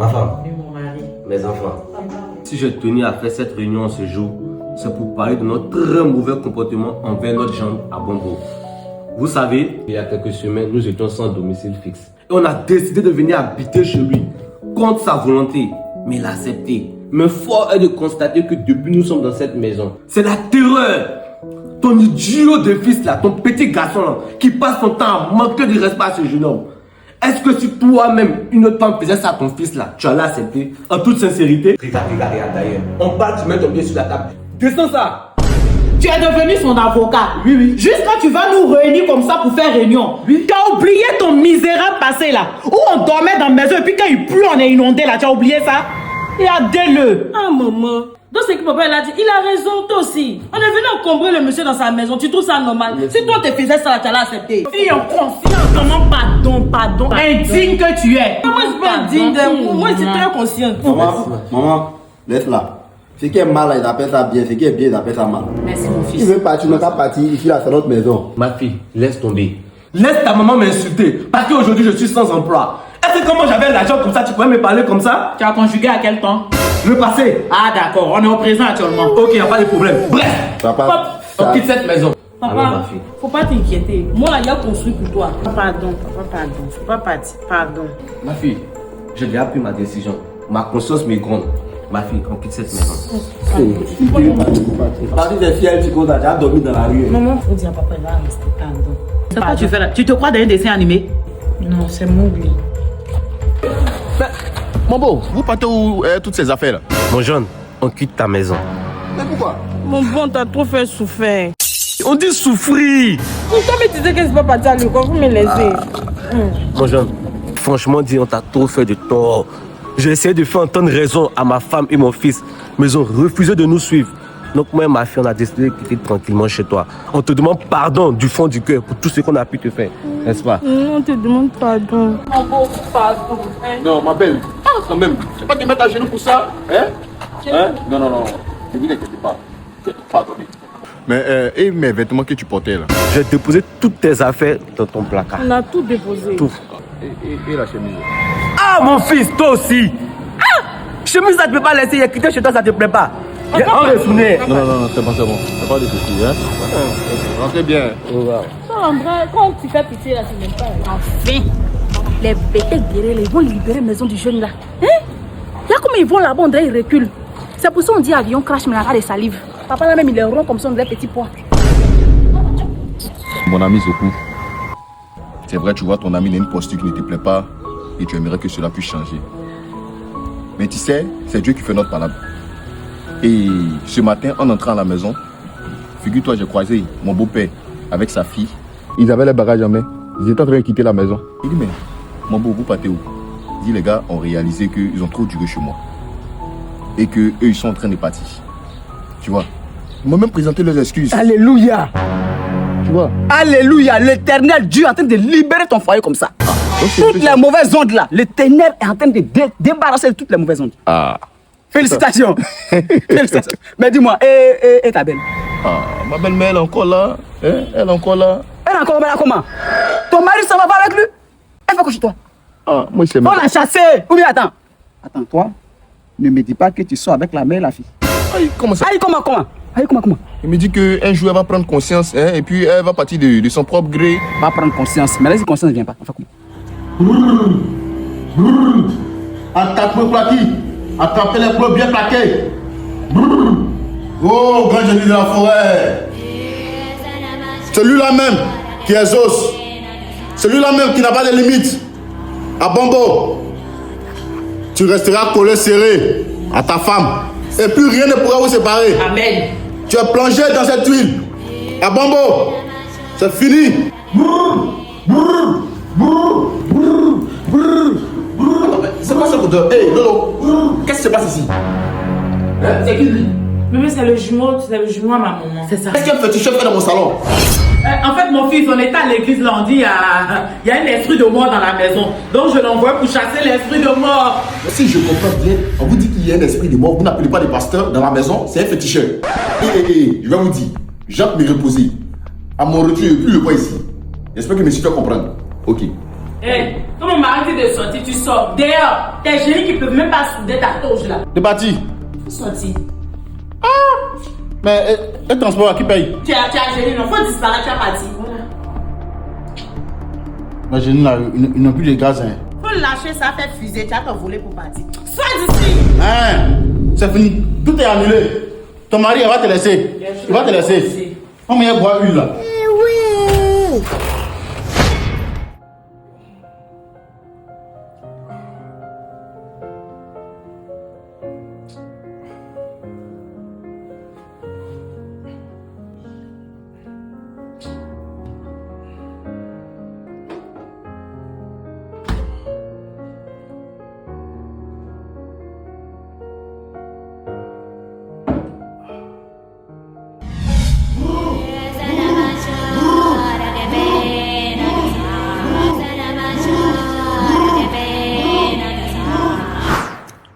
Ma femme. Oui, mon mari. Mes enfants. Si je tenais à faire cette réunion ce jour, c'est pour parler de notre très mauvais comportement envers notre gendre à Bombo. Vous savez, il y a quelques semaines, nous étions sans domicile fixe. Et on a décidé de venir habiter chez lui, contre sa volonté. Mais il a accepté. Mais fort est de constater que depuis nous sommes dans cette maison, c'est la terreur. Ton idiot de fils là, ton petit garçon là, qui passe son temps à manquer de respect à ce jeune homme. Est-ce que si toi-même, une autre femme faisait ça à ton fils là, tu allais accepter en toute sincérité? Regarde d'ailleurs. On parle, tu mets ton pied sur la table. Descends ça. Tu es devenu son avocat. Oui, oui. Juste quand tu vas nous réunir comme ça pour faire réunion. Oui. Tu as oublié ton misérable passé là. Où on dormait dans la maison et puis quand il pleut, on est inondé là. Tu as oublié ça? Regardez-le. Ah maman. Donc c'est que papa il a dit, il a raison toi aussi. On est venu encombrer le monsieur dans sa maison. Tu trouves ça normal? Yes. Si toi te faisais ça, tu allais accepter. Fille en confiance. Comment pardon. Indigne que tu es. Moi c'est pas digne de moi, c'est très conscient. Maman, laisse-la. Ce qui est mal, ils appellent ça bien. Ce qui est bien, ils appellent ça mal. Merci mon Il fils. veut partir, on n'a pas parti. Ici, là, c'est notre maison. Ma fille, laisse tomber. Laisse ta maman m'insulter parce qu'aujourd'hui je suis sans emploi. Est-ce que comment j'avais l'argent comme ça, tu pouvais me parler comme ça? Tu as conjugué à quel temps? Le passé. Ah d'accord, on est au présent actuellement. Ok, il n'y a pas de problème. Bref, Papa, on quitte cette maison. Alors, Papa, ma fille. faut pas t'inquiéter. Moi, il y a construit pour toi. Pardon, faut pas partir, pardon. Ma fille, j'ai déjà pris ma décision. Ma conscience me gronde. Ma fille, on quitte cette maison. parti des filles, elle dit qu'on a déjà dormi dans la rue. Maman, faut dire à papa, il va rester, pardon. C'est quoi tu fais là? Tu te crois dans un dessin animé? Non, c'est Mowgli. Mon beau, vous partez où toutes ces affaires là? Mon jeune, on quitte ta maison. Mais pourquoi? Mon bon, t'as trop fait souffrir. On dit souffrir. Pourquoi me disais que c'est pas parti à l'école? Vous me laissez. Mon jeune, franchement dit, on t'a trop fait de tort. J'ai essayé de faire entendre raison à ma femme et mon fils, mais ils ont refusé de nous suivre. Donc moi et ma fille, on a décidé de quitter tranquillement chez toi. On te demande pardon du fond du cœur pour tout ce qu'on a pu te faire, n'est-ce pas? Non, on te demande pardon. Mon beau, pardon. Non, ma belle, quand même, tu vas pas te mettre à genoux pour ça, hein? Non, ne vous inquiétez pas. Pardonnez. Mais, et mes vêtements que tu portais là? J'ai déposé toutes tes affaires dans ton placard. On a tout déposé. Tout. Et la chemise? Ah mon fils, toi aussi. Ah, chemise, ça te peut pas laisser, il a quitté chez toi, ça te plaît pas. On retourne. Non, c'est bon. C'est pas de soucis, hein? Rentrez bien. Quand tu fais pitié là, tu n'aimes pas. Enfin, les bêtes guerriers, ils vont libérer la maison du jeune là. Hein? Là, comme ils vont là-bas, on dirait qu'ils reculent. C'est pour ça qu'on dit avion crash, mais il a des salives. Papa là même, il est rond comme ça, on dirait petit pois. Mon ami Zoku, c'est vrai, tu vois, ton ami n'a une posture qui ne te plaît pas et tu aimerais que cela puisse changer. Mais tu sais, c'est Dieu qui fait notre palabre. Et ce matin, en entrant à la maison, figure-toi, j'ai croisé mon beau-père avec sa fille. Ils avaient les bagages en main. Ils étaient en train de quitter la maison. Il dit, mais mon beau, vous partez où? Il dit, les gars ont réalisé qu'ils ont trop duré chez moi. Et qu'eux, ils sont en train de partir. Tu vois? Ils m'ont même présenté leurs excuses. Alléluia! Tu vois? Alléluia! L'éternel Dieu est en train de libérer ton foyer comme ça. Toutes les mauvaises ondes là, l'éternel est en train de débarrasser de toutes les mauvaises ondes. Ah. Félicitations! Félicitations! Mais dis-moi, et ta belle? Ah, ma belle-mère, elle est encore là. Hein? Elle est encore là. Elle est encore là comment? Ton mari s'en va pas avec lui? Elle fait quoi chez toi? Ah, moi, c'est On l'a chassé! Ou bien attends. Attends, toi, ne me dis pas que tu sors avec la mère et la fille. Aïe, comment ça? Aïe, comment? Aïe, comment? Il me dit qu'un jour, elle va prendre conscience, hein, et puis elle va partir de son propre gré. Va prendre conscience. Mais là, si conscience ne vient pas, on fait comment? Attaque-moi plaqué. Attrapez les bleus bien plaqués. Oh, grand génie de la forêt. Celui-là même qui est Zos. Celui-là même qui n'a pas de limite. À Bombo. Tu resteras collé serré à ta femme. Et plus rien ne pourra vous séparer. Amen. Tu es plongé dans cette huile. À Bombo. C'est fini. C'est quoi ce odeur? Hey, Lolo, qu'est-ce qui se passe ici? C'est qui lui? Mais c'est le jumeau à ma maman. C'est ça. Qu'est-ce qu'un petit chef fait dans mon salon? En fait, mon fils, on était à l'église lundi, il y a un esprit de mort dans la maison. Donc, je l'envoie pour chasser l'esprit de mort. Mais si je comprends bien, on vous dit qu'il y a un esprit de mort, vous n'appelez pas les pasteurs dans la maison, c'est un féticheur. Je vais vous dire, Jacques me reposer. À mon retour, il n'y a plus le poids ici. J'espère que mes tu vas comprendre. Ok. Comme mon mari plus de sortir, tu sors. D'ailleurs, tes génies qui peuvent même pas souder ta toge là. T'es parti. Faut sortir. Mais le transport, qui paye? Tu as gêné, non, faut disparaître, tu as parti. Voilà. Mais j'ai là, ils n'ont plus de gaz. Hein. Faut lâcher ça, faire fusée, tu as ton voler pour partir. Sois d'ici. Hein? C'est fini. Tout est annulé. Ton mari, elle va te laisser. Il va te laisser. On va boire une là. Oui.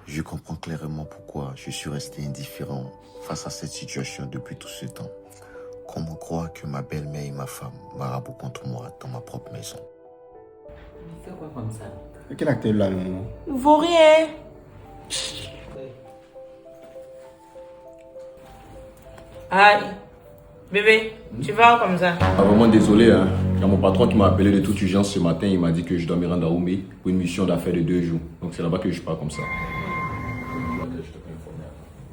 Je comprends clairement pourquoi je suis resté indifférent face à cette situation depuis tout ce temps. Comment croire que ma belle-mère et ma femme maraboutent contre moi dans ma propre maison? Fais quoi comme ça? Quel acteur là, non? Vaut rien. Aïe. Bébé, tu vas comme ça? Ah, vraiment désolé, hein. Il y a mon patron qui m'a appelé de toute urgence ce matin. Il m'a dit que je dois me rendre à Oumé pour une mission d'affaires de 2 jours. Donc c'est là-bas que je pars comme ça.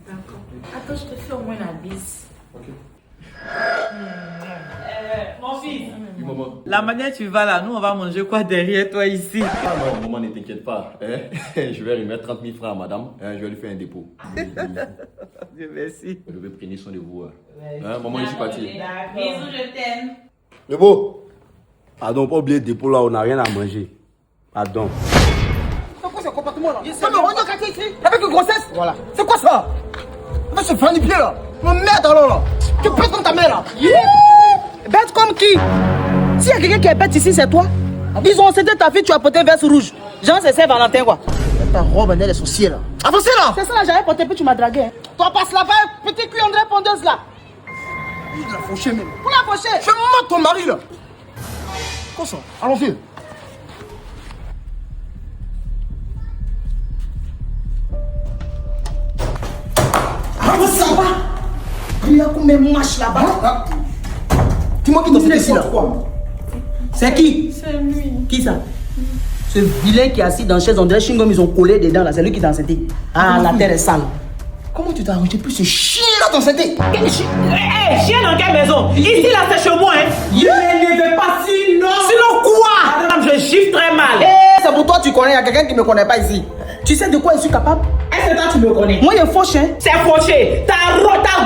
D'accord. Attends, je te fais au moins la bise. Ok. Mon fils. Oui, maman. La manière tu vas là, nous on va manger quoi derrière toi ici? Ah non, maman, ne t'inquiète pas. Hein? Je vais remettre 30 000 francs à madame. Hein? Je vais lui faire un dépôt. Dieu merci. Je vais prendre soin de vous. Hein? Maman, je suis parti. Bisous, je t'aime. Le beau. Pardon, pas oublier le dépôt là, on n'a rien à manger. Pardon. C'est quoi ce comportement là? C'est me rendre quartier ici avec une grossesse? Voilà. C'est quoi ça? On va se faire du pied là. Me merde alors là. Tu pètes comme ta mère là. Bête comme qui? S'il y a quelqu'un qui est bête ici, c'est toi. Ils ont cédé ta fille, tu as porté un veste rouge. Genre, c'est Saint-Valentin quoi. Ta robe, elle est sorcière là. Avancez là. C'est ça là, j'avais porté, puis tu m'as dragué. Hein. Toi, passe là-bas, petit cul André pondeuse là. Il l'a fauché même. Pour la faucher. Je mate ton mari là. Quoi ça? Allons-y. Avance là-bas. Il y a combien de matchs là-bas? Dis-moi qui t'a fait ici là. C'est qui? C'est lui. Qui ça? Ce vilain qui est assis dans la chaise, on dirait Chingom, ils ont collé dedans là, c'est lui qui t'a enceinté. Ah, la terre est sale. Comment tu t'as arrangé plus ce chien là dans cette tête? Quel chien? Hé, chien dans quelle maison? Ici là, c'est chez moi, hein. Je ne vais pas sinon. Sinon quoi? Madame, je gifle très mal. Eh, c'est pour toi tu connais, il y a quelqu'un qui ne me connaît pas ici. Tu sais de quoi je suis capable? Est-ce que toi tu me connais? Moi, il est fauché. Hein? C'est fauché. Ta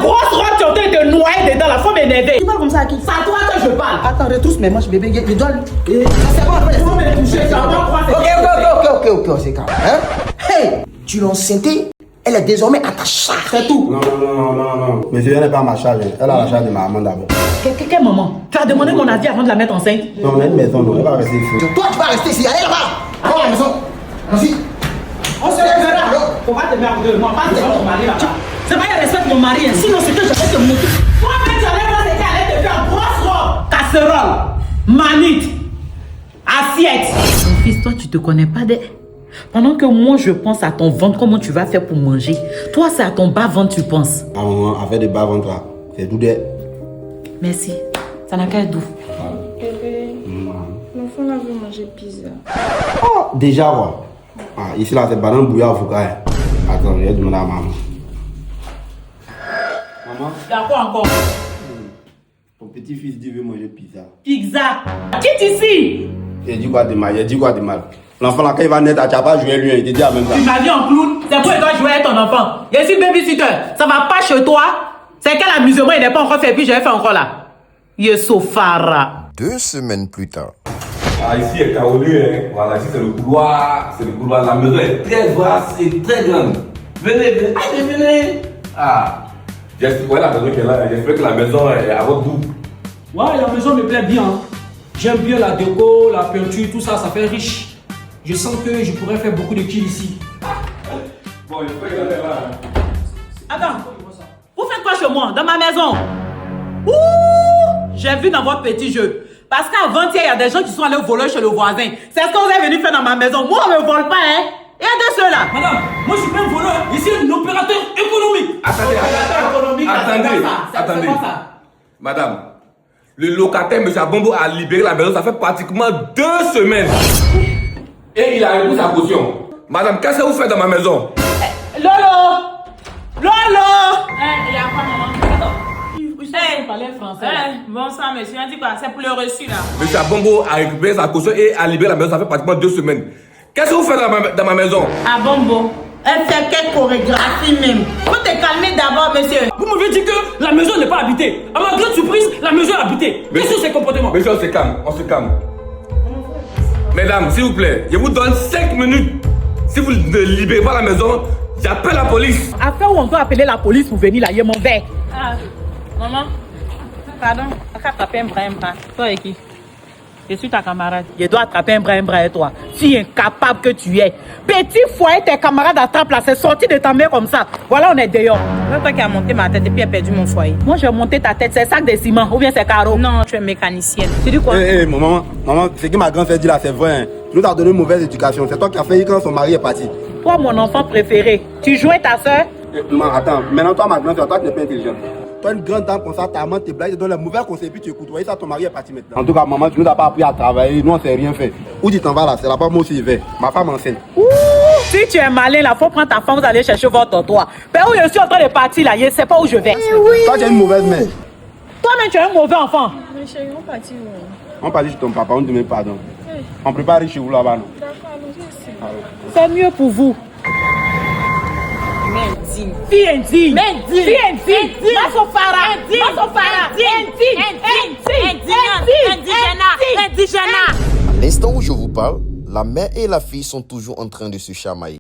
grosse robe, tu es en train de te noyer dedans, la femme énervée. Tu parles comme ça à qui? C'est à toi que je parle. Attends, retrousse mes manches, bébé. Je dois lui. C'est bon, après, Faut me toucher, ça va pas croire. Ok, c'est calme. Hein? Hey, tu l'as enceintée, elle est désormais à ta charge. C'est tout. Non. Monsieur, elle n'est pas à ma charge. Elle a la charge de ma maman d'abord. Quelle maman? Tu as demandé mon avis avant de la mettre enceinte? Non, on a une maison, non. Elle va rester ici. Toi, tu vas rester ici. Allez là-bas. Allons à la maison. Vas-y. On se lèvera. On va te mettre de moi. Pas de ton mari là-bas. C'est pas qu'elle respecte mon mari. Hein. Sinon, c'est que je vais te montrer. Toi-même, tu enlèves moi, c'était aller te faire grosse robe. Casserole. Manite. Assiette. Mon fils, toi, tu te connais pas des... Pendant que moi, je pense à ton ventre, comment tu vas faire pour manger. Toi, c'est à ton bas-ventre, tu penses. Ah, maman, affaire de bas-ventre là. C'est tout des. Merci. Ça n'a qu'à être doux. Bébé, l'enfant là veut manger pizza. Oh, déjà, quoi. Ah, ici là, c'est banane bouillie avocat. Hein. Attends, je vais demander à maman. Maman, Il y a quoi encore? ton petit-fils dit veut manger pizza. Pizza. Quitte ici. Il dit quoi de mal? Il dit quoi de mal? L'enfant là, quand il va naître, tu n'as pas joué lui, il te dit la même Tu chose. m'as dit en clown, c'est pour toi jouer avec ton enfant. Je suis babysitter. Ça va pas chez toi. C'est quel amusement il n'est pas encore fait, puis j'ai fait encore là. Yesofara. 2 semaines plus tard. Ah, ici est Kaolu, hein. Voilà, ici c'est le couloir. La maison est très vaste et très grande. Venez. Allez, venez. Ah. J'espère la maison qui est là. J'espère que la maison est à votre goût. Ouais, la maison me plaît bien. Hein. J'aime bien la déco, la peinture, tout ça, ça fait riche. Je sens que je pourrais faire beaucoup de kills ici. Bon, j'espère qu'elle est là. Attends. Vous faites quoi chez moi, dans ma maison? Ouh, j'ai vu dans votre petit jeu. Parce qu'avant-hier, il y a des gens qui sont allés voler chez le voisin. C'est ce que vous êtes venu faire dans ma maison. Moi, on ne me vole pas, hein. Il y a de ceux-là. Madame, moi je suis pas un voleur. Ici, un opérateur économique. Attendez. Madame, le locataire, M. Abombo, a libéré la maison, ça fait pratiquement 2 semaines. Et il a repris sa caution. Madame, qu'est-ce que vous faites dans ma maison? Lolo! Il y a quoi, maman? Parler français. Bonsoir, monsieur. On dit quoi? C'est pour le reçu, là. M. Abombo a récupéré sa caution et a libéré la maison, ça fait pratiquement 2 semaines. Qu'est-ce que vous faites dans ma maison? Ah Bombo, elle fait quelle chorégraphie même? Faut te calmer d'abord, monsieur. Vous m'avez dit que la maison n'est pas habitée. À ma grande surprise, la maison est habitée. Qu'est-ce que ces comportements? Monsieur, on se calme. Mesdames, s'il vous plaît, je vous donne 5 minutes. Si vous ne libérez pas la maison, j'appelle la police. Après où on doit appeler la police pour venir là, il y a mon verre. Ah, maman. Pardon. On va attraper un bras. Toi et qui? Je suis ta camarade. Je dois attraper un bras et toi. Si incapable que tu es. Petit foyer, tes camarades attrapent là, c'est sorti de ta mère comme ça. Voilà, on est dehors. C'est toi qui as monté ma tête et puis a perdu mon foyer. Moi, j'ai monté ta tête, c'est sac de ciment ou bien c'est carreau. Non, tu es mécanicienne. Tu dis quoi? Maman, ce que ma grand-sœur dit là, c'est vrai. Hein. Tu nous as donné une mauvaise éducation. C'est toi qui as fait quand son mari est parti. Toi, mon enfant préféré, tu jouais ta soeur? Maman, attends. Maintenant, toi, ma grand-sœur, toi, tu n'es pas intelligente. Toi, une grande dame comme ça, ta maman te blague, te donne les mauvais conseils, puis tu écoutes. Voyez ça, ton mari est parti maintenant. En tout cas, maman, tu nous as pas appris à travailler. Nous, on ne sait rien fait. Où tu t'en vas là? C'est là-bas, moi aussi, je vais. Ma femme enceinte. Si tu es malin, là, faut prendre ta femme, vous allez chercher votre toit. Mais où je suis en train de partir là, je ne sais pas où je vais. Toi, tu es une mauvaise mère. Toi-même, tu es un mauvais enfant. Mais chérie, on partit où? On partit chez ton papa, on te demande pardon. On prépare chez vous là-bas, non? D'accord, allons-y ici. C'est mieux pour vous. Indigne. Fille indigne. Indigne. Fille indigne. Masofara. Indigène. À l'instant où je vous parle, la mère et la fille sont toujours en train de se chamailler.